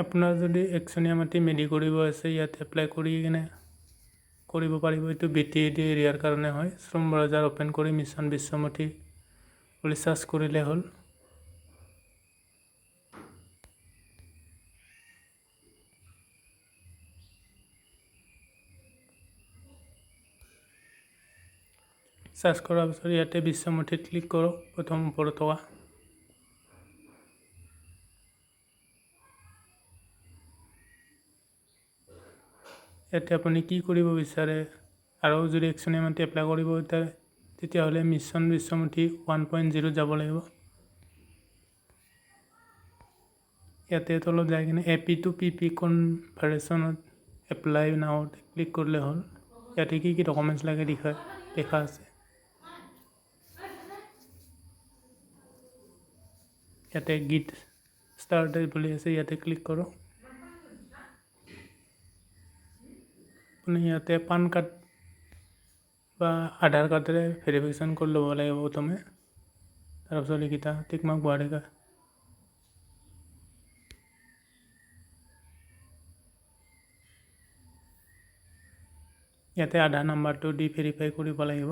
আপোনাৰ যদি একচনীয়া মাটি মেডি কৰিব আছে ইয়াত এপ্লাই কৰি কিনে কৰিব পাৰিব। এইটো BTR এৰিয়াৰ কাৰণে হয়। শ্ৰম বজাৰ অ'পেন কৰি মিছন বিশ্বমতী বুলি চাৰ্চ কৰিলে হ'ল। চাৰ্চ কৰাৰ পিছত ইয়াতে বিশ্বমতীত ক্লিক কৰক। প্ৰথম ওপৰত থকা ইয়াতে আপুনি কি কৰিব বিচাৰে আৰু যদি একচনীয়া মাটি এপ্লাই কৰিব তেতিয়াহ'লে মিছন বিশ্বমতী 1.0 যাব লাগিব। ইয়াতে তলত যাই কিনে AP to PP কনভাৰ্চনত এপ্লাই নাওত ক্লিক কৰিলে হ'ল। ইয়াতে কি ডকুমেণ্টছ লাগে দেখা আছে। ইয়াতে গেট ষ্টাৰ্টেড বুলি আছে, ইয়াতে ক্লিক কৰক। আপুনি ইয়াতে পান কাৰ্ড বা আধাৰ কাৰ্ডেৰে ভেৰিফিকেশ্যন কৰি ল'ব লাগিব প্ৰথমে। তাৰপিছত এইকেইটা টিকমাৰ্ক বঢ়াই ইয়াতে আধাৰ নাম্বাৰটো দি ভেৰিফাই কৰিব লাগিব।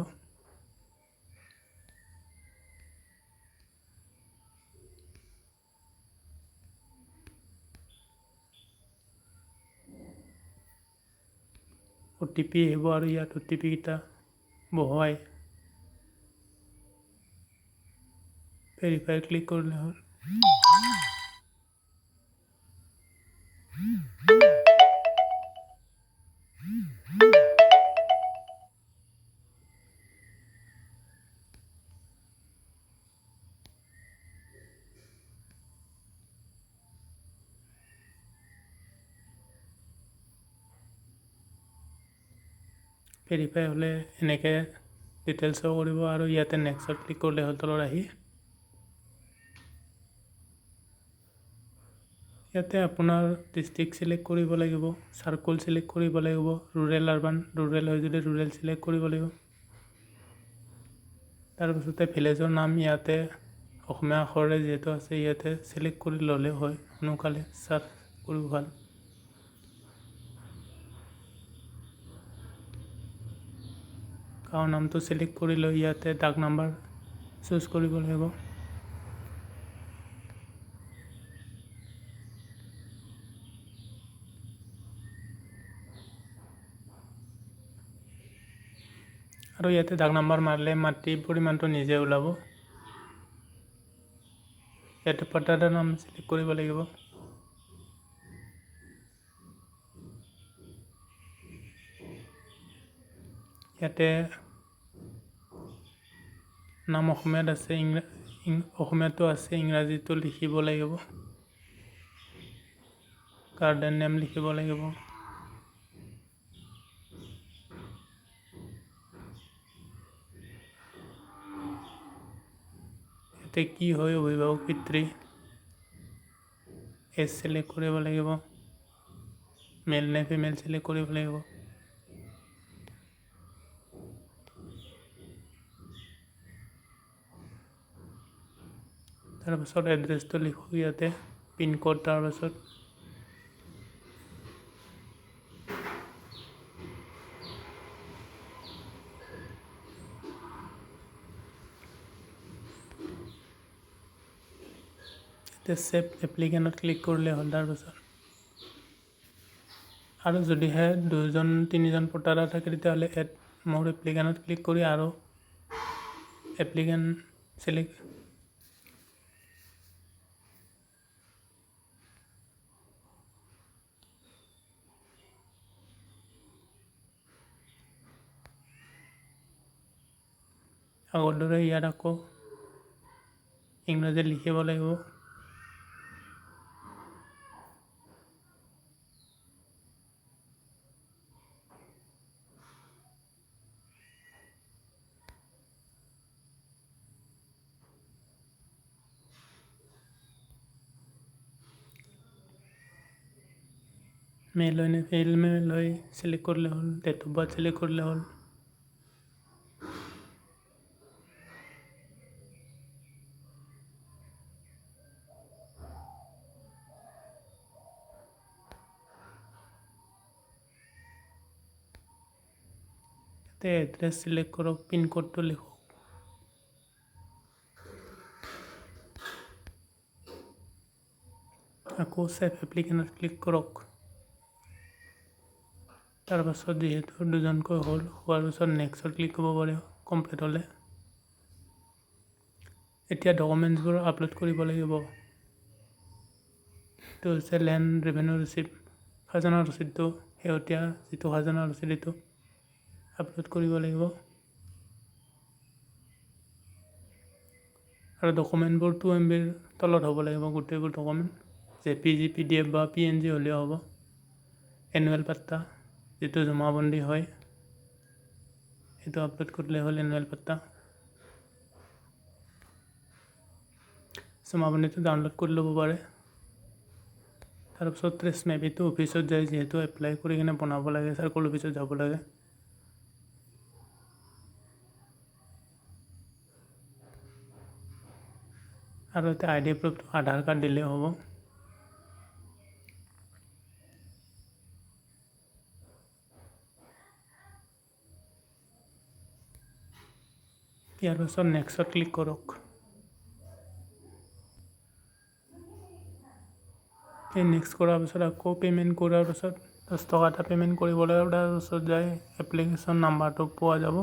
OTP আহিব আৰু ইয়াত OTP কেইটা বহুৱাই ভেৰিফাই ক্লিক কৰিলে হ'ল। ভেৰিফাই হ'লে এনেকৈ ডিটেইলছ শ্ব' কৰিব আৰু ইয়াতে নেক্সটত ক্লিক কৰিলে হ'ল। তলত আহি ইয়াতে আপোনাৰ ডিষ্ট্ৰিক্ট চিলেক্ট কৰিব লাগিব, চাৰ্কল চিলেক্ট কৰিব লাগিব, ৰুৰেল আৰবান, ৰুৰেল হয় যদি ৰুৰেল চিলেক্ট কৰিব লাগিব। তাৰপিছতে ভিলেজৰ নাম ইয়াতে অসমীয়া আখৰে যিহেতু আছে ইয়াতে চিলেক্ট কৰি ল'লে হয়, সোনকালে চাৰ্চ কৰিব ভাল। গাঁৱৰ নামটো চিলেক্ট কৰি লৈ ইয়াতে ডাক নাম্বাৰ চুজ কৰিব লাগিব। আৰু ইয়াতে ডাক নাম্বাৰ মাৰিলে মাটিৰ পৰিমাণটো নিজে ওলাব। ইয়াতে পট্টাদাৰ নাম চিলেক্ট কৰিব লাগিব। ইয়াতে নাম অসমীয়াত আছে, অসমীয়াটো আছে, ইংৰাজীটো লিখিব লাগিব। গাৰ্ডেন নেম লিখিব লাগিব। ইয়াতে কি হয় অভিভাৱক পিতৃ এজ চিলেক্ট কৰিব লাগিব, মেল নে ফিমেল চিলেক্ট কৰিব লাগিব। তাৰপাছত এড্ৰেছটো লিখোঁ ইয়াতে, পিনক'ড, তাৰপাছত ইয়াতে ছেভ এপ্লিকেণ্টত ক্লিক কৰিলে হ'ল। তাৰপাছত আৰু যদিহে 2-3জন পট্টাদাৰ থাকে তেতিয়াহ'লে এড মোৰ এপ্লিকেণ্টত ক্লিক কৰি আৰু এপ্লিকেণ্ট চিলেক্ট আগৰ দৰে ইয়াত আকৌ ইংৰাজীত লিখিব লাগিব। মেল হয় নে ফিমেল হয় চিলেক্ট কৰিলে হ'ল, ডেট অফ বাৰ্থ চিলেক্ট কৰিলে হ'ল। তে এড্ৰেছ চিলেক্ট কৰক, পিনক'ডটো লিখক। আকৌ ছেভ এপ্লিকেশ্যনত ক্লিক কৰক। তাৰপাছত যিহেতু দুজনকৈ হোৱাৰ পিছত নেক্সটত ক্লিক কৰিব পাৰে কমপ্লিট হ'লে। এতিয়া ডকুমেণ্টছবোৰ আপলোড কৰিব লাগিব। এইটো হৈছে লেণ্ড ৰেভিনিউ ৰিচিপ্ট, খাজানা ৰচিদটো, শেহতীয়া যিটো খাজানা ৰচিদ এইটো আপলোড কৰিব লাগিব। আৰু ডকুমেণ্টবোৰ 2 MBৰ তলত হ'ব লাগিব গোটেইবোৰ ডকুমেণ্ট, JPG, PDF বা PNG হ'লেও হ'ব। এনুৱেল পাট্টা যিটো জমাবন্দী হয় সেইটো আপলোড কৰিলে হ'ল। এনুৱেল পাট্টা জমাবন্দীটো ডাউনলোড কৰি ল'ব পাৰে। তাৰপিছত ট্ৰেছ মেপ, এইটো অফিচত যায় যিহেতু এপ্লাই কৰি কিনে বনাব লাগে, চাৰ্কল অফিচত যাব লাগে। আৰু এতিয়া ID প্ৰুফটো আধাৰ কাৰ্ড দিলেই হ'ব। ইয়াৰ পিছত নেক্সটত ক্লিক কৰক। এই নেক্সট কৰাৰ পিছত আকৌ পে'মেণ্ট কৰাৰ পিছত 10 টকা এটা পে'মেণ্ট কৰিব লাগে। তাৰপিছত যায় এপ্লিকেশ্যন নাম্বাৰটো পোৱা যাব,